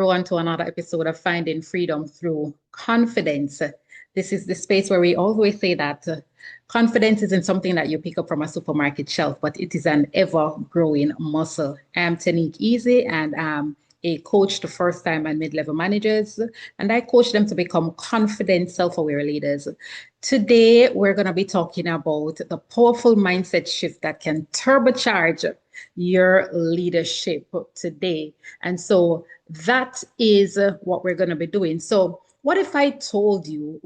Everyone to another episode of Finding Freedom Through Confidence. This is the space where we always say that confidence isn't something that you pick up from a supermarket shelf, but it is an ever-growing muscle. I'm Tanique Easy, and I'm a coach to first-time and mid-level managers, and I coach them to become confident, self-aware leaders. Today, we're going to be talking about the powerful mindset shift that can turbocharge your leadership today. And so that is what we're going to be doing. So what if I told you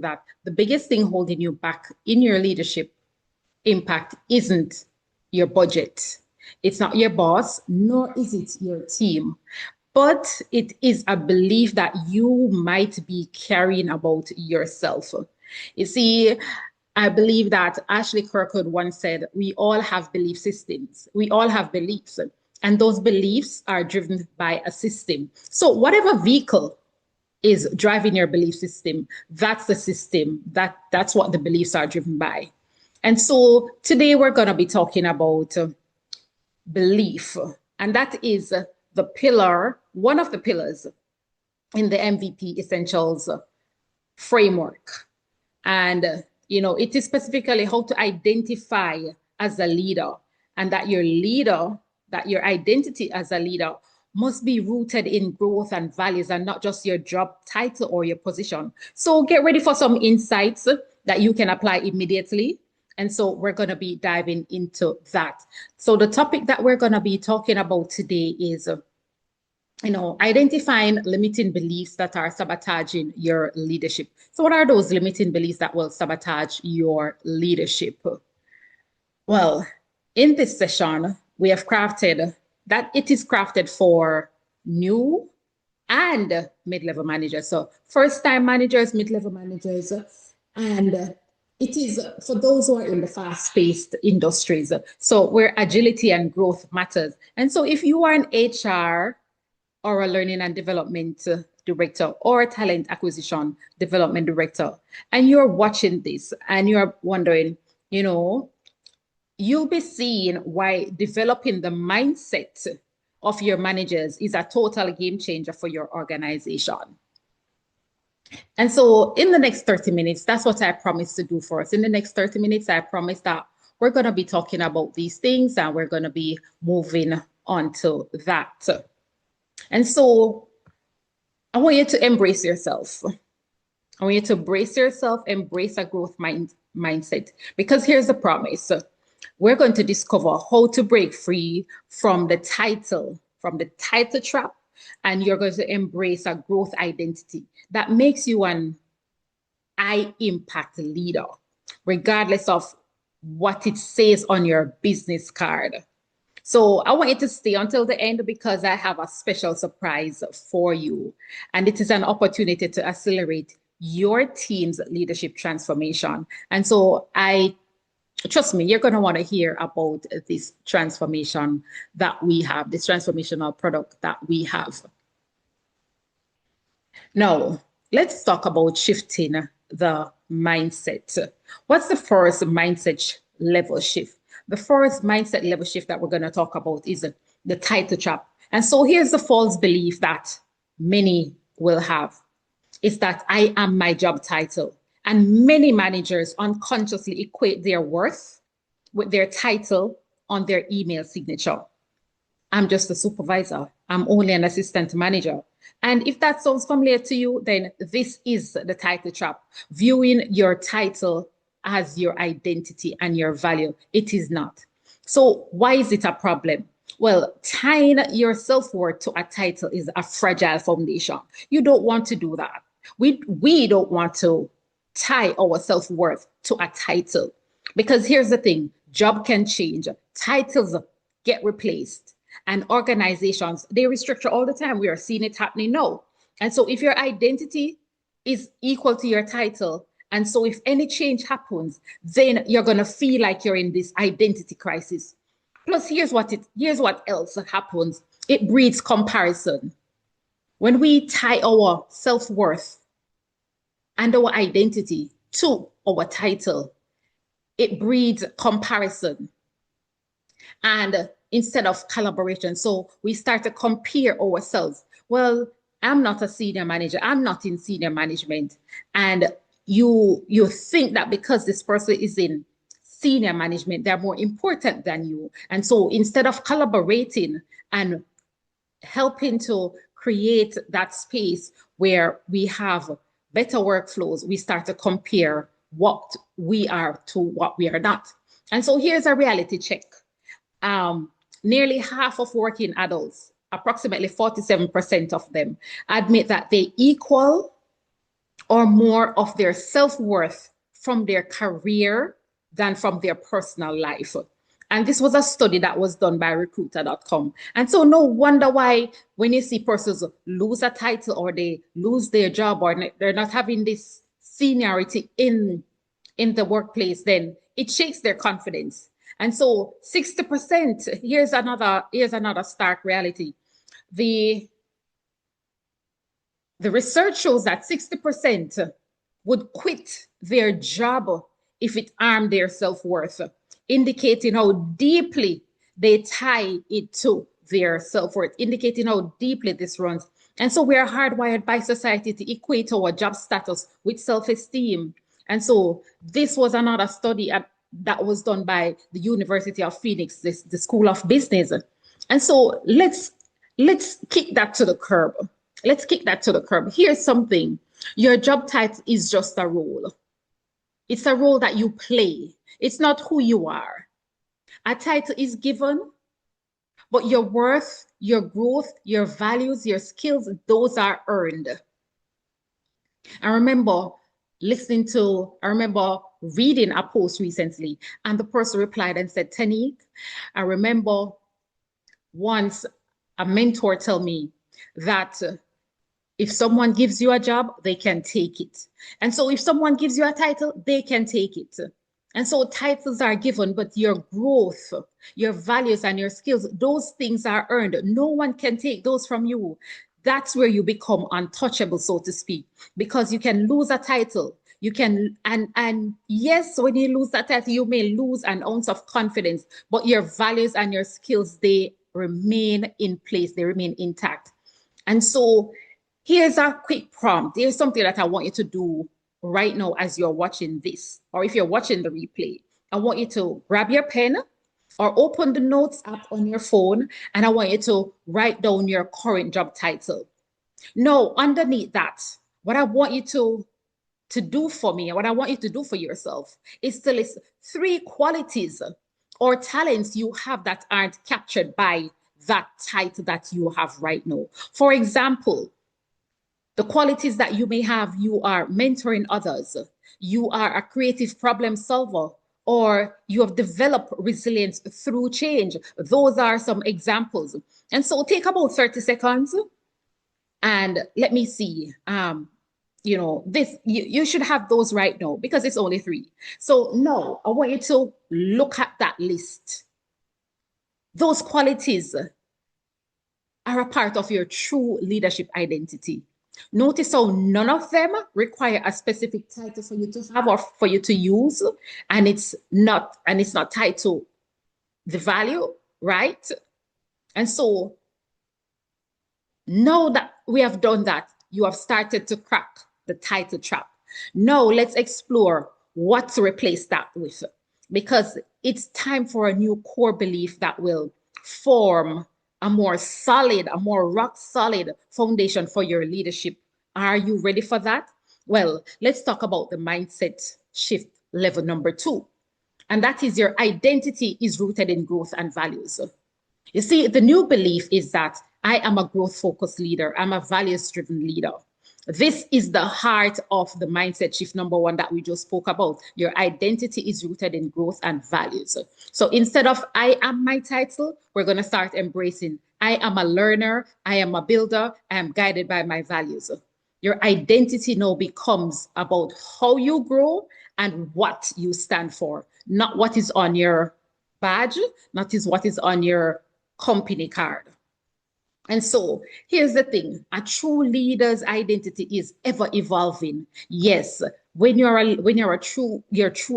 that the biggest thing holding you back in your leadership impact isn't your budget? It's not your boss, nor is it your team, but it is a belief that you might be carrying about yourself. You see, I believe that Ashley Kirkwood once said, we all have belief systems. We all have beliefs, and those beliefs are driven by a system. So whatever vehicle is driving your belief system, that's the system, that's what the beliefs are driven by. And so today we're going to be talking about belief, and that is the pillar, one of the pillars in the M.V.P essentials framework. And it is specifically how to identify as a leader, and that your identity as a leader must be rooted in growth and values and not just your job title or your position. So get ready for some insights that you can apply immediately. And so we're going to be diving into that. So the topic that we're going to be talking about today is identifying limiting beliefs that are sabotaging your leadership. So what are those limiting beliefs that will sabotage your leadership? Well, in this session, we have crafted that it is crafted for new and mid-level managers. So first-time managers, mid-level managers, and it is for those who are in the fast-paced industries. So where agility and growth matters. And so if you are an HR or a learning and development director or a talent acquisition development director, and you're watching this and you're wondering, you'll be seeing why developing the mindset of your managers is a total game changer for your organization. And so in the next 30 minutes, that's what I promised to do for us. In the next 30 minutes, I promised that we're going to be talking about these things and we're going to be moving on to that. And so I want you to embrace yourself. I want you to brace yourself, embrace a growth mindset, because here's the promise. We're going to discover how to break free from the title trap, and you're going to embrace a growth identity that makes you an high impact leader, regardless of what it says on your business card. So I want you to stay until the end because I have a special surprise for you. And it is an opportunity to accelerate your team's leadership transformation. And so trust me, you're going to want to hear about this transformation that we have, this transformational product that we have. Now, let's talk about shifting the mindset. What's the first mindset level shift? The first mindset level shift that we're going to talk about is the title trap. And so here's the false belief that many will have, is that I am my job title. And many managers unconsciously equate their worth with their title on their email signature. I'm just a supervisor. I'm only an assistant manager. And if that sounds familiar to you, then this is the title trap, viewing your title as your identity and your value. It is not. So why is it a problem? Well, tying your self-worth to a title is a fragile foundation. You don't want to do that. We don't want to tie our self-worth to a title, because here's the thing, job can change, titles get replaced, and organizations, they restructure all the time. We are seeing it happening now. And so if your identity is equal to your title, and so if any change happens, then you're going to feel like you're in this identity crisis. Plus, here's what else happens. It breeds comparison. When we tie our self-worth and our identity to our title, it breeds comparison. And instead of collaboration. So we start to compare ourselves. Well, I'm not a senior manager. I'm not in senior management. And you think that because this person is in senior management, they're more important than you. And so instead of collaborating and helping to create that space where we have better workflows, we start to compare what we are to what we are not. And so here's a reality check. Nearly half of working adults, approximately 47% of them, admit that they equal or more of their self-worth from their career than from their personal life. And this was a study that was done by recruiter.com. And so no wonder why when you see persons lose a title or they lose their job or they're not having this seniority in the workplace, then it shakes their confidence. And so 60%, here's another stark reality. The research shows that 60% would quit their job if it harmed their self-worth, indicating how deeply they tie it to their self-worth, indicating how deeply this runs. And so we are hardwired by society to equate our job status with self-esteem. And so this was another study that was done by the University of Phoenix, the School of Business. And so let's kick that to the curb. Let's kick that to the curb. Here's something. Your job title is just a role. It's a role that you play. It's not who you are. A title is given, but your worth, your growth, your values, your skills, those are earned. I remember reading a post recently, and the person replied and said, Tanique, I remember once a mentor told me that if someone gives you a job, they can take it. And so if someone gives you a title, they can take it. And so titles are given, but your growth, your values and your skills, those things are earned. No one can take those from you. That's where you become untouchable, so to speak, because you can lose a title. You can, and yes, when you lose that title, you may lose an ounce of confidence, but your values and your skills, they remain in place. They remain intact. And so here's a quick prompt. Here's something that I want you to do right now as you're watching this, or if you're watching the replay. I want you to grab your pen or open the notes app on your phone, and I want you to write down your current job title. Now, underneath that, what I want you to do for me, and what I want you to do for yourself is to list 3 qualities or talents you have that aren't captured by that title that you have right now. For example, the qualities that you may have, you are mentoring others, you are a creative problem solver, or you have developed resilience through change. Those are some examples. And so take about 30 seconds and let me see. You should have those right now because it's only 3. So no, I want you to look at that list. Those qualities are a part of your true leadership identity. Notice how none of them require a specific title for you to have or for you to use, and it's not tied to the value, right? And so now that we have done that, you have started to crack the title trap. Now let's explore what to replace that with, because it's time for a new core belief that will form a more solid, a more rock solid foundation for your leadership. Are you ready for that? Well, let's talk about the mindset shift level number 2. And that is your identity is rooted in growth and values. You see, the new belief is that I am a growth-focused leader. I'm a values-driven leader. This is the heart of the mindset shift number 1 that we just spoke about. Your identity is rooted in growth and values. So instead of I am my title, we're going to start embracing I am a learner, I am a builder, I am guided by my values. Your identity now becomes about how you grow and what you stand for, not what is on your badge, not what is on your company card. And so here's the thing, a true leader's identity is ever evolving. Yes, when your true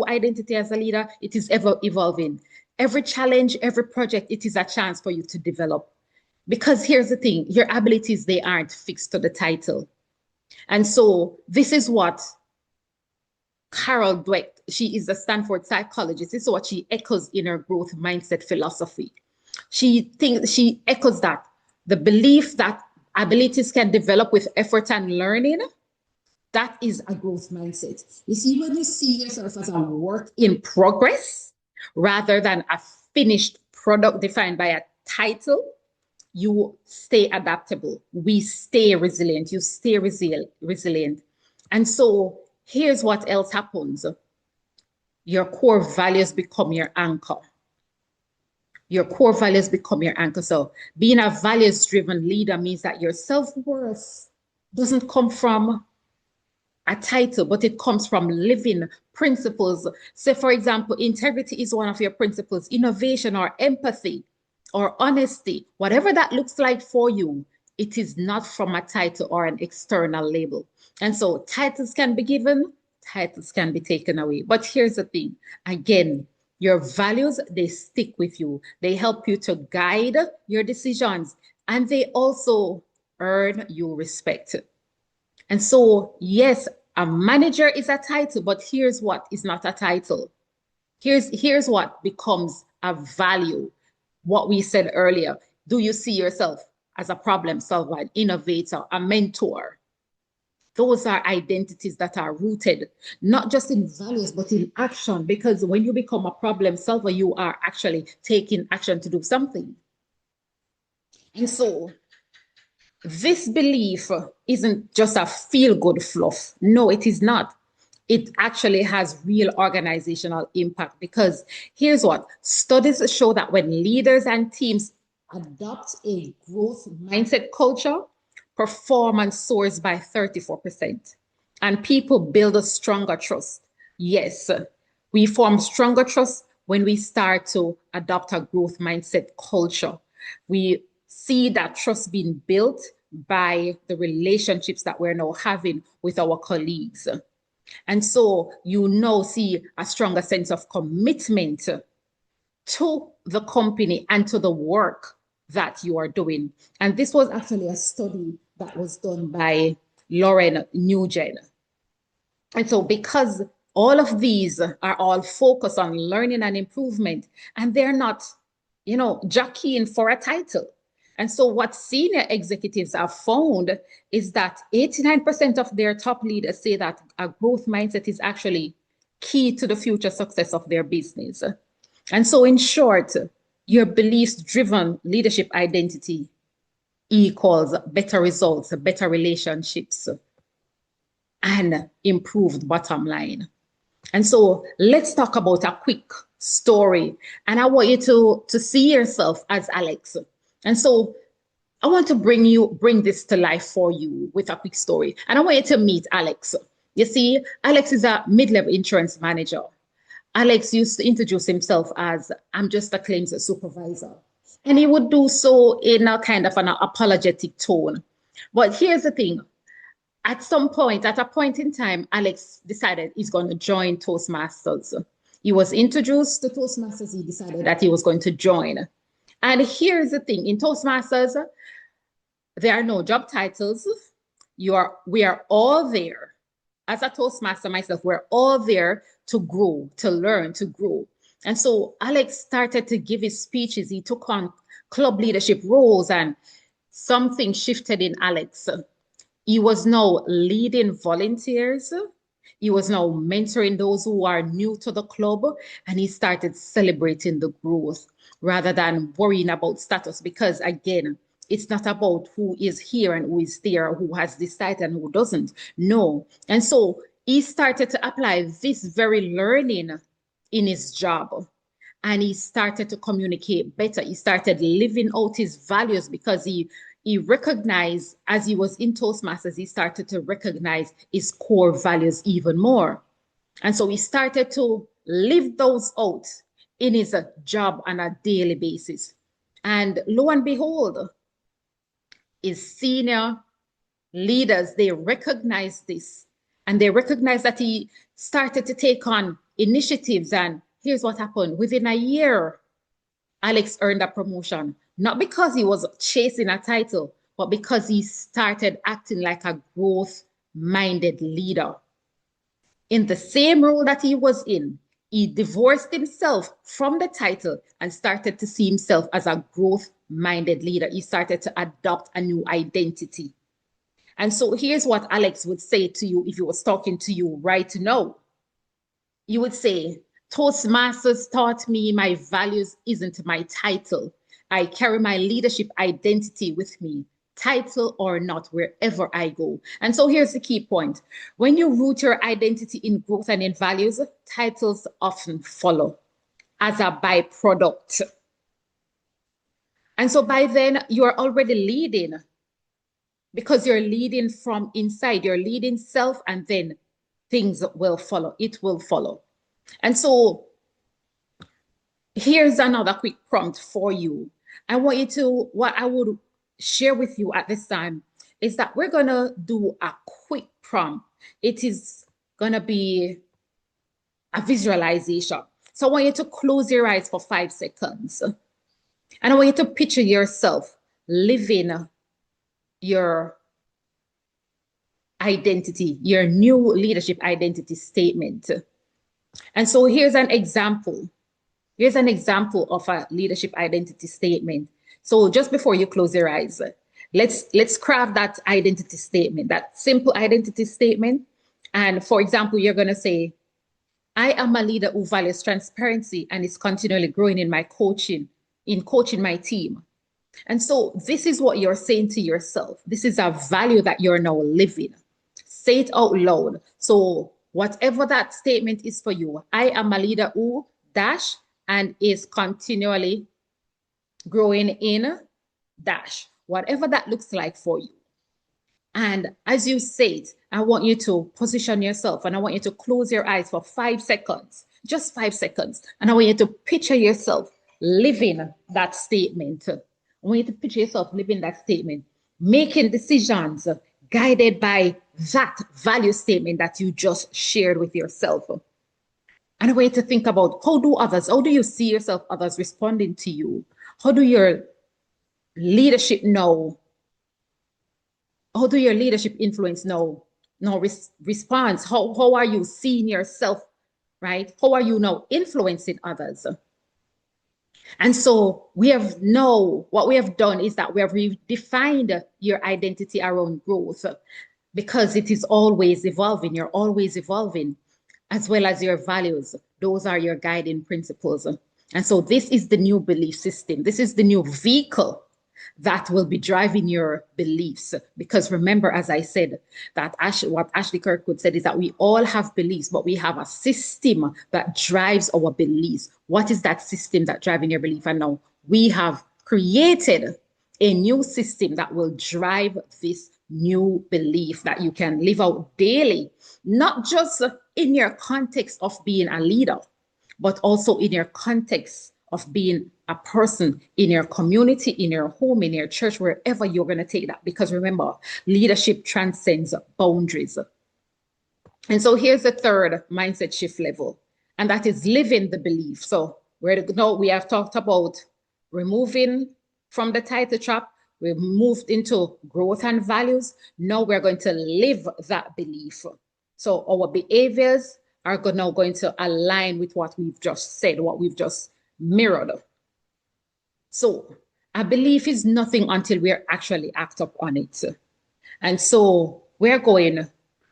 identity as a leader, it is ever evolving. Every challenge, every project, it is a chance for you to develop. Because here's the thing, your abilities, they aren't fixed to the title. And so this is what Carol Dweck, she is a Stanford psychologist. This is what she echoes in her growth mindset philosophy. She echoes that the belief that abilities can develop with effort and learning, that is a growth mindset. You see, when you see yourself as a work in progress rather than a finished product defined by a title, you stay adaptable. We stay resilient. You stay resilient. And so here's what else happens. Your core values become your anchor. Your core values become your anchor. So being a values-driven leader means that your self-worth doesn't come from a title, but it comes from living principles. So for example, integrity is one of your principles, innovation or empathy or honesty, whatever that looks like for you, it is not from a title or an external label. And so titles can be given, titles can be taken away. But here's the thing, again, your values, they stick with you. They help you to guide your decisions, and they also earn you respect. And so, yes, a manager is a title, but here's what is not a title. Here's what becomes a value. What we said earlier, do you see yourself as a problem solver, an innovator, a mentor? Those are identities that are rooted not just in values, but in action. Because when you become a problem solver, you are actually taking action to do something. And so this belief isn't just a feel-good fluff. No, it is not. It actually has real organizational impact, because here's what studies show: that when leaders and teams adopt a growth mindset culture, performance soars by 34%, and people build a stronger trust. Yes, we form stronger trust when we start to adopt a growth mindset culture. We see that trust being built by the relationships that we're now having with our colleagues. And so you now see a stronger sense of commitment to the company and to the work that you are doing. And this was actually a study that was done by Lauren Nugent. And so because all of these are all focused on learning and improvement, and they're not, jockeying for a title. And so what senior executives have found is that 89% of their top leaders say that a growth mindset is actually key to the future success of their business. And so in short, your beliefs-driven leadership identity equals better results, better relationships, and improved bottom line. And so let's talk about a quick story. And I want you to see yourself as Alex. And so I want to bring this to life for you with a quick story. And I want you to meet Alex. You see, Alex is a mid-level insurance manager. Alex used to introduce himself as, I'm just a claims supervisor. And he would do so in a kind of an apologetic tone. But here's the thing. At a point in time, Alex decided he's going to join Toastmasters. He was introduced to Toastmasters. He decided that he was going to join. And here's the thing. In Toastmasters, there are no job titles. We are all there. As a Toastmaster myself, we're all there to grow, to learn, to grow. And so Alex started to give his speeches. He took on club leadership roles, and something shifted in Alex. He was now leading volunteers. He was now mentoring those who are new to the club, and he started celebrating the growth rather than worrying about status, because again, it's not about who is here and who is there, who has this title and who doesn't. No. And so he started to apply this very learning in his job, and he started to communicate better. He started living out his values, because he recognized, as he was in Toastmasters, he started to recognize his core values even more. And so he started to live those out in his job on a daily basis. And lo and behold, his senior leaders, they recognized this, and they recognized that he started to take on initiatives. And here's what happened. Within a year, Alex earned a promotion, not because he was chasing a title, but because he started acting like a growth-minded leader. In the same role that he was in, he divorced himself from the title and started to see himself as a growth-minded leader. He started to adopt a new identity. And so here's what Alex would say to you if he was talking to you right now. You would say, Toastmasters taught me my values isn't my title. I carry my leadership identity with me, title or not, wherever I go. And so here's the key point. When you root your identity in growth and in values, titles often follow as a byproduct. And so by then, you're already leading because you're leading from inside. You're leading self, and then things will follow. It will follow. And so here's another quick prompt for you. I want you to, what I would share with you at this time is that we're going to do a quick prompt. It is going to be a visualization. So I want you to close your eyes for 5 seconds. And I want you to picture yourself living your identity, your new leadership identity statement. And so here's an example. Here's an example of a leadership identity statement. So just before you close your eyes, let's craft that identity statement, that simple identity statement. And for example, you're going to say, I am a leader who values transparency and is continually growing in my coaching, in coaching my team. And so this is what you're saying to yourself. This is a value that you're now living. Say it out loud. So whatever that statement is for you, I am a leader who dash and is continually growing in dash, whatever that looks like for you. And as you say it, I want you to position yourself and I want you to close your eyes for 5 seconds, just 5 seconds. And I want you to picture yourself living that statement. I want you to picture yourself living that statement, making decisions guided by that value statement that you just shared with yourself. And I want you to think about how do you see yourself, others responding to you? How do your leadership know? How do your leadership influence know response? How are you seeing yourself, right? How are you now influencing others? And so what we have done is that we have redefined your identity around growth because it is always evolving. You're always evolving, as well as your values. Those are your guiding principles. And so this is the new belief system. This is the new vehicle that will be driving your beliefs. Because remember, as I said, that what Ashley Kirkwood said is that we all have beliefs, but we have a system that drives our beliefs. What is that system that driving your belief? And now we have created a new system that will drive this new belief that you can live out daily, not just in your context of being a leader, but also in your context of being a person in your community, in your home, in your church, wherever you're going to take that. Because remember, leadership transcends boundaries. And so here's the third mindset shift level, and that is living the belief. So we have talked about removing from the title trap. We've moved into growth and values. Now we're going to live that belief. So our behaviors are now going to align with what we've just said, what we've just mirrored. So a belief is nothing until we actually act upon it. And so we're going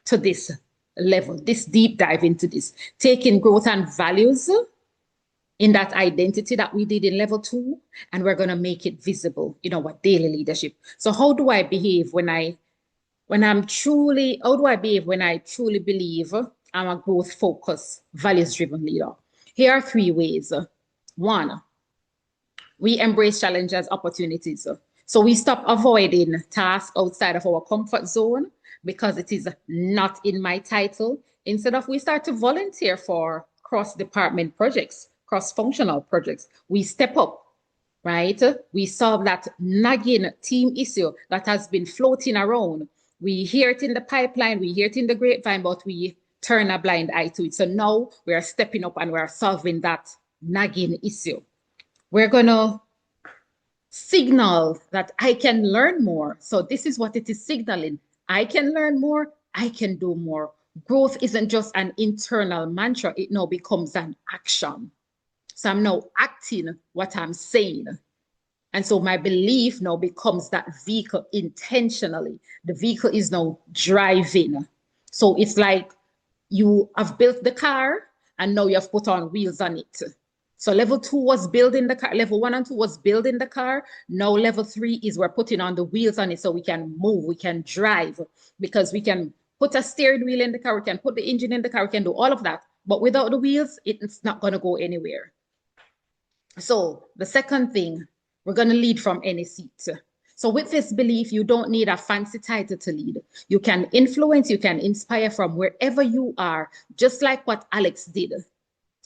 to this level, this deep dive into this, taking growth and values in that identity that we did in level 2, and we're going to make it visible in our daily leadership. So how do I behave when I truly believe I'm a growth-focused, values-driven leader? Here are 3 ways. 1, we embrace challenges as opportunities. So we stop avoiding tasks outside of our comfort zone because it is not in my title. Instead of, we start to volunteer for cross-department projects, cross-functional projects. We step up, right? We solve that nagging team issue that has been floating around. We hear it in the pipeline, we hear it in the grapevine, but we turn a blind eye to it. So now we are stepping up and we are solving that nagging issue. We're going to signal that I can learn more. So this is what it is signaling. I can learn more. I can do more. Growth isn't just an internal mantra. It now becomes an action. So I'm now acting what I'm saying. And so my belief now becomes that vehicle intentionally. The vehicle is now driving. So it's like you have built the car and now you have put on wheels on it. So level 2 was building the car. Level 1 and 2 was building the car. Now level 3 is we're putting on the wheels on it so we can move, we can drive, because we can put a steering wheel in the car, we can put the engine in the car, we can do all of that. But without the wheels, it's not going to go anywhere. So the second thing, we're going to lead from any seat. So with this belief, you don't need a fancy title to lead. You can influence, you can inspire from wherever you are, just like what Alex did.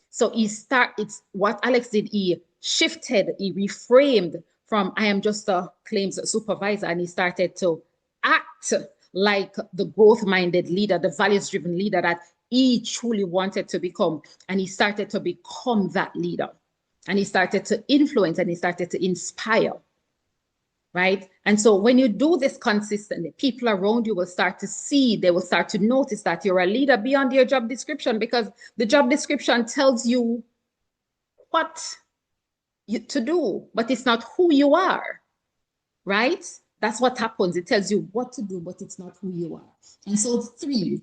So it's what Alex did. He shifted, he reframed from I am just a claims supervisor, and he started to act like the growth-minded leader, the values-driven leader that he truly wanted to become. And he started to become that leader. And he started to influence and he started to inspire, right? And so when you do this consistently, people around you will start to see, they will start to notice that you're a leader beyond your job description, because the job description tells you what to do, but it's not who you are, right? That's what happens. It tells you what to do, but it's not who you are. And so 3,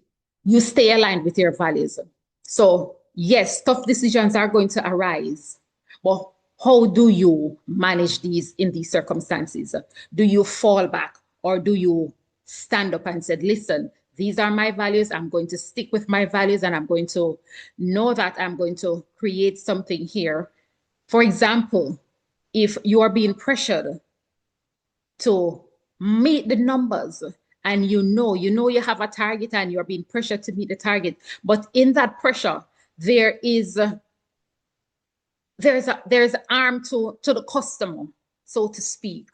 you stay aligned with your values. So yes, tough decisions are going to arise. Well, how do you manage these in these circumstances? Do you fall back, or do you stand up and say, listen, these are my values. I'm going to stick with my values, and I'm going to know that I'm going to create something here. For example, if you are being pressured to meet the numbers, and you know you have a target and you're being pressured to meet the target, but in that pressure, there's arm to the customer, so to speak.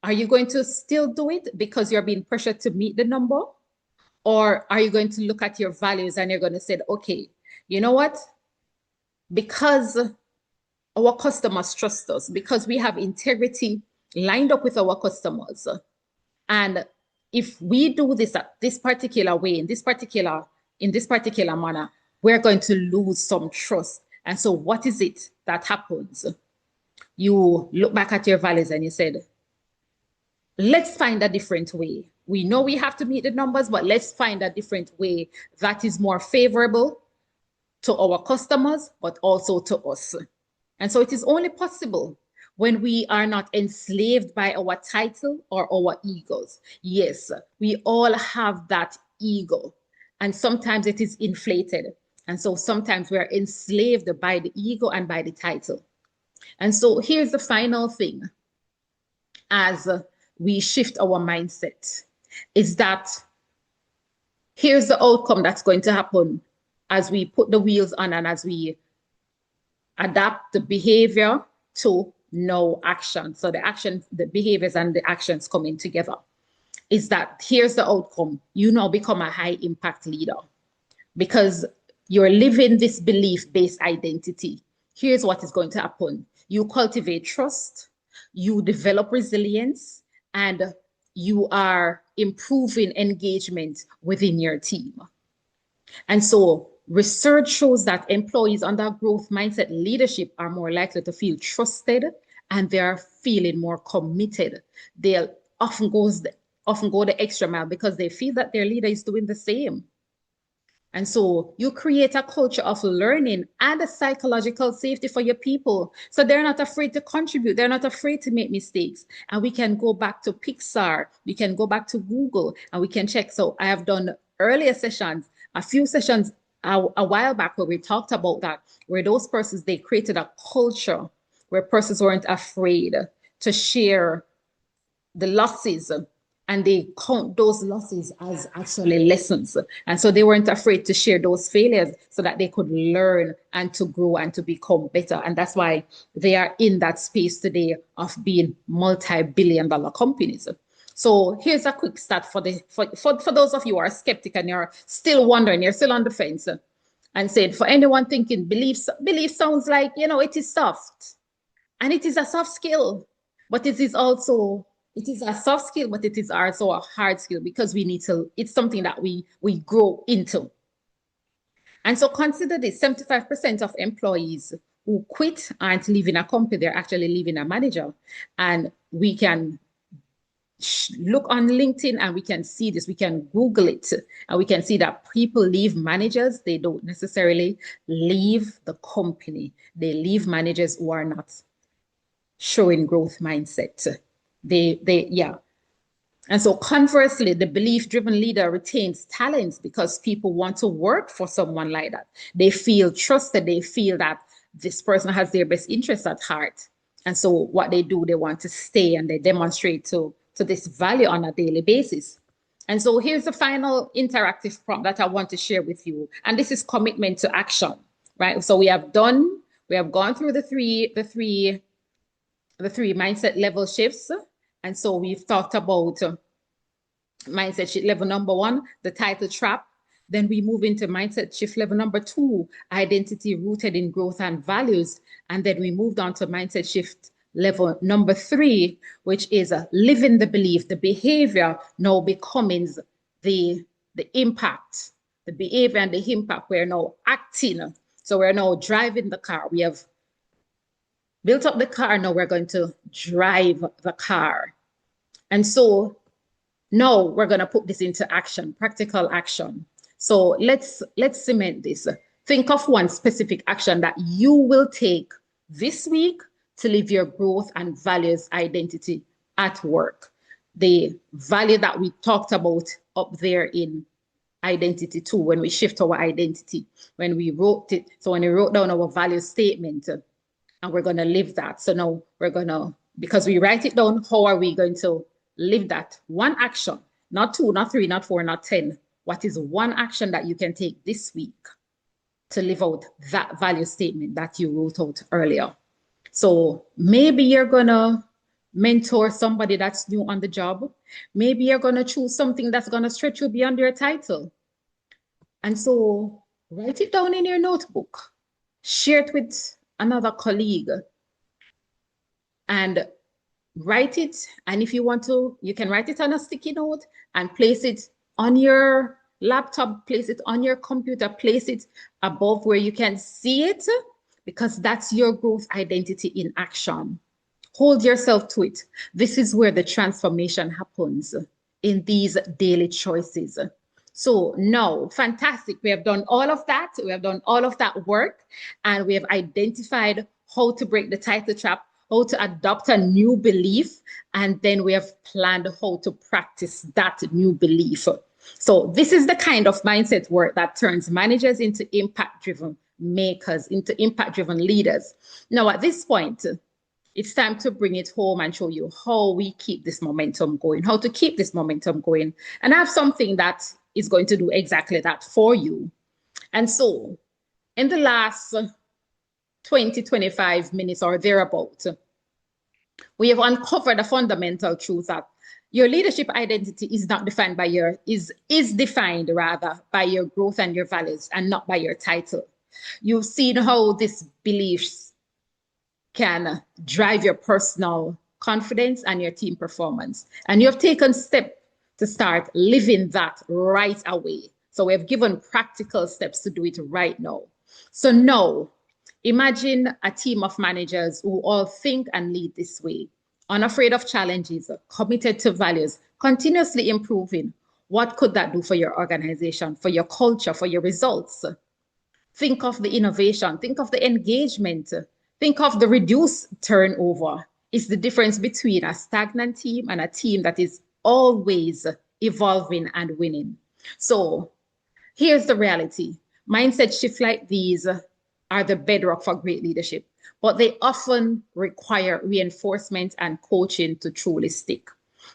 Are you going to still do it because you're being pressured to meet the number? Or are you going to look at your values and you're going to say, okay, you know what? Because our customers trust us, because we have integrity lined up with our customers. And if we do this at this particular way, in this particular manner, we're going to lose some trust. And so what is it that happens? You look back at your values and you said, let's find a different way. We know we have to meet the numbers, but let's find a different way that is more favorable to our customers, but also to us. And so it is only possible when we are not enslaved by our title or our egos. Yes, we all have that ego, and sometimes it is inflated. And so sometimes we're enslaved by the ego and by the title. And so here's the final thing as we shift our mindset, is that here's the outcome that's going to happen as we put the wheels on and as we adapt the behavior to no action. So the behaviors and the actions coming together, is that here's the outcome. You now become a high impact leader because you're living this belief-based identity. Here's what is going to happen. You cultivate trust, you develop resilience, and you are improving engagement within your team. And so research shows that employees under growth mindset leadership are more likely to feel trusted, and they're feeling more committed. They'll often go the extra mile because they feel that their leader is doing the same. And so you create a culture of learning and a psychological safety for your people. So they're not afraid to contribute. They're not afraid to make mistakes. And we can go back to Pixar. We can go back to Google and we can check. So I have done earlier sessions, a few sessions a while back where we talked about that, where those persons, they created a culture where persons weren't afraid to share the losses, and they count those losses as actually lessons. And so they weren't afraid to share those failures so that they could learn and to grow and to become better. And that's why they are in that space today of being multi-billion-dollar companies. So here's a quick stat for those of you who are skeptic and you're still wondering, you're still on the fence, and said, for anyone thinking belief sounds like, it is soft. And it is a soft skill, but it is a soft skill, but it is also a hard skill because it's something that we grow into. And so consider this, 75% of employees who quit aren't leaving a company, they're actually leaving a manager. And we can look on LinkedIn and we can see this, we can Google it, and we can see that people leave managers. They don't necessarily leave the company. They leave managers who are not showing growth mindset. Yeah. And so conversely, the belief-driven leader retains talents because people want to work for someone like that. They feel trusted. They feel that this person has their best interests at heart. And so what they do, they want to stay and they demonstrate to this value on a daily basis. And so here's the final interactive prompt that I want to share with you. And this is commitment to action, right? So we have gone through the three mindset level shifts. And so we've talked about mindset shift level number 1, the title trap. Then we move into mindset shift level number 2, identity rooted in growth and values. And then we moved on to mindset shift level number 3, which is living the belief, the behavior now becoming the impact, the behavior and the impact. We're now acting. So we're now driving the car. We have built up the car. Now we're going to drive the car. And so now we're going to put this into action, practical action. So let's cement this. Think of one specific action that you will take this week to live your growth and values identity at work. The value that we talked about up there in identity 2, when we shift our identity, when we wrote it. So when we wrote down our value statement, and we're going to live that. So now we're going to, because we write it down, how are we going to live that? One action, not 2, not 3, not 4, not 10. What is one action that you can take this week to live out that value statement that you wrote out earlier? So maybe you're going to mentor somebody that's new on the job. Maybe you're going to choose something that's going to stretch you beyond your title. And so write it down in your notebook. Share it with another colleague and write it. And if you want to, you can write it on a sticky note and place it on your laptop, place it on your computer, place it above where you can see it, because that's your growth identity in action. Hold yourself to it. This is where the transformation happens, in these daily choices. So now, fantastic. We have done all of that. We have done all of that work, and we have identified how to break the title trap, how to adopt a new belief, and then we have planned how to practice that new belief. So this is the kind of mindset work that turns managers into impact-driven makers, into impact-driven leaders. Now, at this point, it's time to bring it home and show you how we keep this momentum going, how to keep this momentum going. And I have something that is going to do exactly that for you. And so in the last 20, 25 minutes or thereabout, we have uncovered a fundamental truth that your leadership identity is not defined by is defined rather by your growth and your values and not by your title. You've seen how these beliefs can drive your personal confidence and your team performance. And you have taken steps to start living that right away. So we have given practical steps to do it right now. So now, imagine a team of managers who all think and lead this way, unafraid of challenges, committed to values, continuously improving. What could that do for your organization, for your culture, for your results? Think of the innovation, think of the engagement, think of the reduced turnover. It's the difference between a stagnant team and a team that is always evolving and winning. So here's the reality. Mindset shifts like these are the bedrock for great leadership, but they often require reinforcement and coaching to truly stick.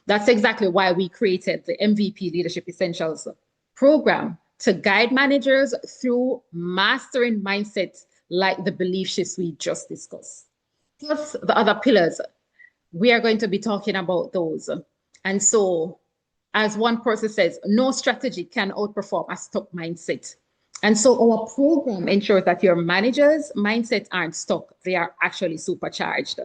That's exactly why we created the M.V.P Leadership Essentials program, to guide managers through mastering mindsets like the belief shifts we just discussed. Plus the other pillars, we are going to be talking about those. And so, as one person says, no strategy can outperform a stuck mindset. And so our program ensures that your managers' mindsets aren't stuck, they are actually supercharged.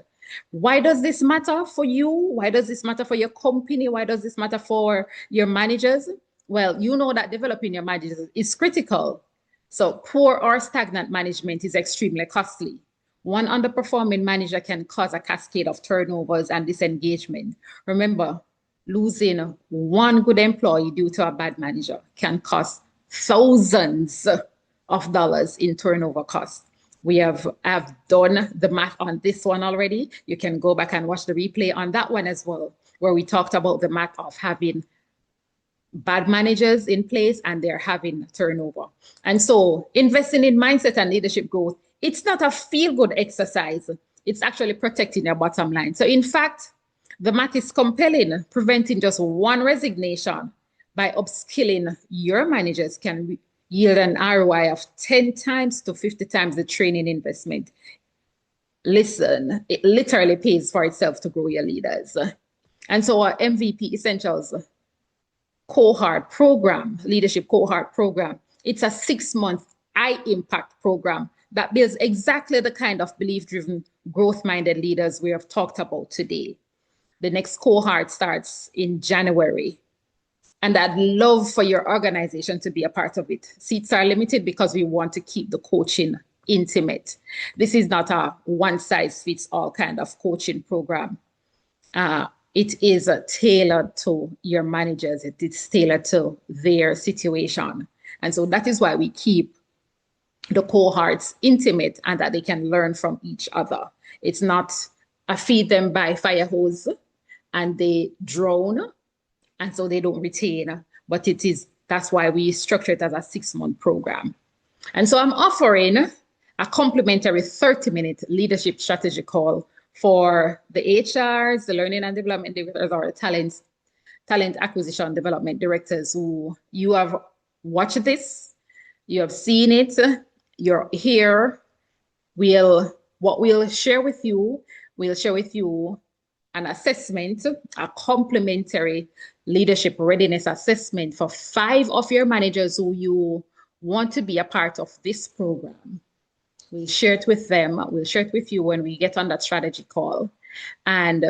Why does this matter for you? Why does this matter for your company? Why does this matter for your managers? Well, you know that developing your managers is critical. So poor or stagnant management is extremely costly. One underperforming manager can cause a cascade of turnovers and disengagement. Remember, losing one good employee due to a bad manager can cost thousands of dollars in turnover costs. We have done the math on this one already. You can go back and watch the replay on that one as well, where we talked about the math of having bad managers in place and they're having turnover. And so investing in mindset and leadership growth, it's not a feel-good exercise. It's actually protecting your bottom line. So in fact, the math is compelling. Preventing just one resignation by upskilling your managers can yield an ROI of 10 times to 50 times the training investment. Listen, it literally pays for itself to grow your leaders. And so our MVP Essentials cohort program, leadership cohort program, it's a 6-month high impact program that builds exactly the kind of belief-driven, growth-minded leaders we have talked about today. The next cohort starts in January. And I'd love for your organization to be a part of it. Seats are limited because we want to keep the coaching intimate. This is not a one-size-fits-all kind of coaching program. It is tailored to your managers. It is tailored to their situation. And so that is why we keep the cohorts intimate and that they can learn from each other. It's not a feed them by fire hose and they drown and so they don't retain, but that's why we structure it as a 6-month program. And so I'm offering a complimentary 30-minute leadership strategy call for the HRs, the learning and development directors, or the talent acquisition development directors who you have watched this, you have seen it, you're here. We'll share with you an assessment, a complimentary leadership readiness assessment for 5 of your managers who you want to be a part of this program. We'll share it with them. We'll share it with you when we get on that strategy call. And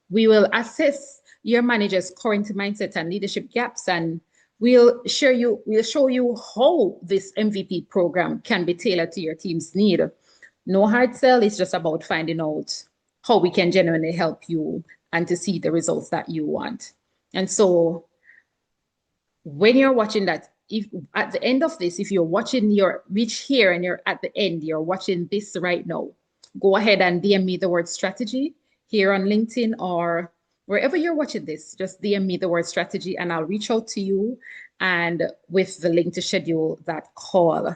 we will assess your manager's current mindset and leadership gaps. And we'll show you how this MVP program can be tailored to your team's need. No hard sell. It's just about finding out how we can genuinely help you and to see the results that you want. And so when you're watching that, if at the end of this, if you're watching your reach here and you're at the end, you're watching this right now, go ahead and DM me the word strategy here on LinkedIn or wherever you're watching this, just DM me the word strategy and I'll reach out to you and with the link to schedule that call.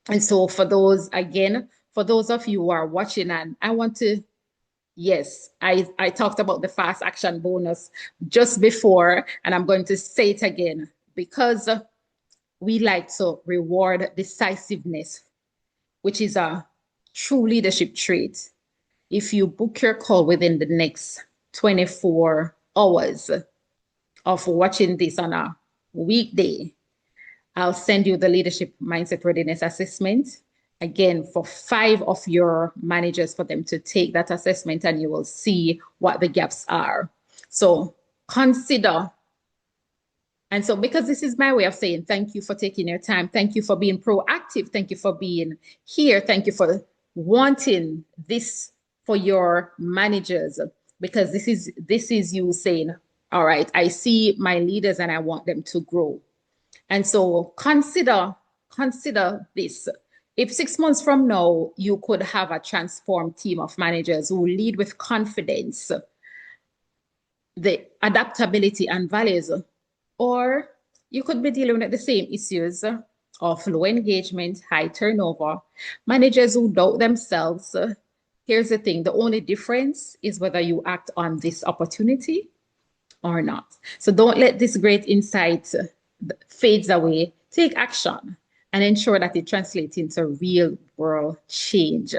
And so for those of you who are watching, and I want to, yes, I talked about the fast action bonus just before, and I'm going to say it again because we like to reward decisiveness, which is a true leadership trait. If you book your call within the next 24 hours of watching this on a weekday, I'll send you the leadership mindset readiness assessment. Again, for 5 of your managers for them to take that assessment and you will see what the gaps are. So consider. And so because this is my way of saying thank you for taking your time. Thank you for being proactive. Thank you for being here. Thank you for wanting this for your managers, because this is you saying, all right, I see my leaders and I want them to grow. And so consider this. If 6 months from now, you could have a transformed team of managers who lead with confidence, the adaptability and values, or you could be dealing with the same issues of low engagement, high turnover, managers who doubt themselves. Here's the thing, the only difference is whether you act on this opportunity or not. So don't let this great insight fades away. Take action and ensure that it translates into real world change.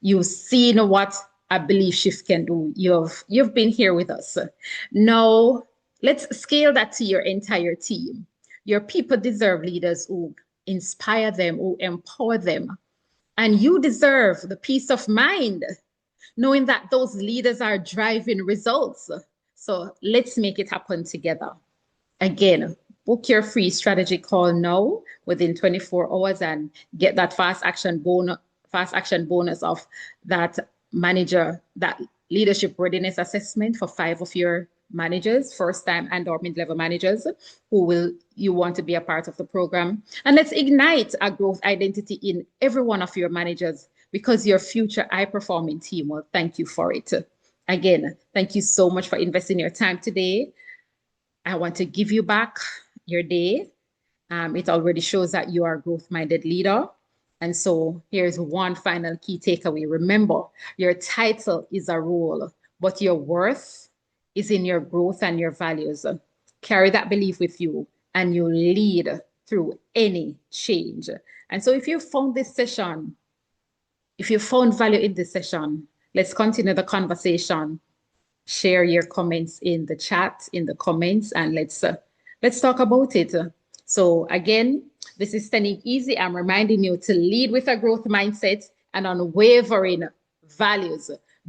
You've seen what a belief shift can do. You've been here with us. Now, let's scale that to your entire team. Your people deserve leaders who inspire them, who empower them. And you deserve the peace of mind knowing that those leaders are driving results. So let's make it happen together. Again, book your free strategy call now within 24 hours and get that fast action bonus of that manager, that leadership readiness assessment for 5 of your managers, first time and or mid-level managers who will you want to be a part of the program. And let's ignite a growth identity in every one of your managers, because your future high-performing team will thank you for it. Again, thank you so much for investing your time today. I want to give you back your day. It already shows that you are a growth-minded leader. And so here's one final key takeaway. Remember, your title is a role, but your worth is in your growth and your values. Carry that belief with you and you lead through any change. And so if you found this session, if you found value in this session, let's continue the conversation. Share your comments in the chat, in the comments, and let's talk about it. So again, this is Staying Easy. I'm reminding you to lead with a growth mindset and unwavering values.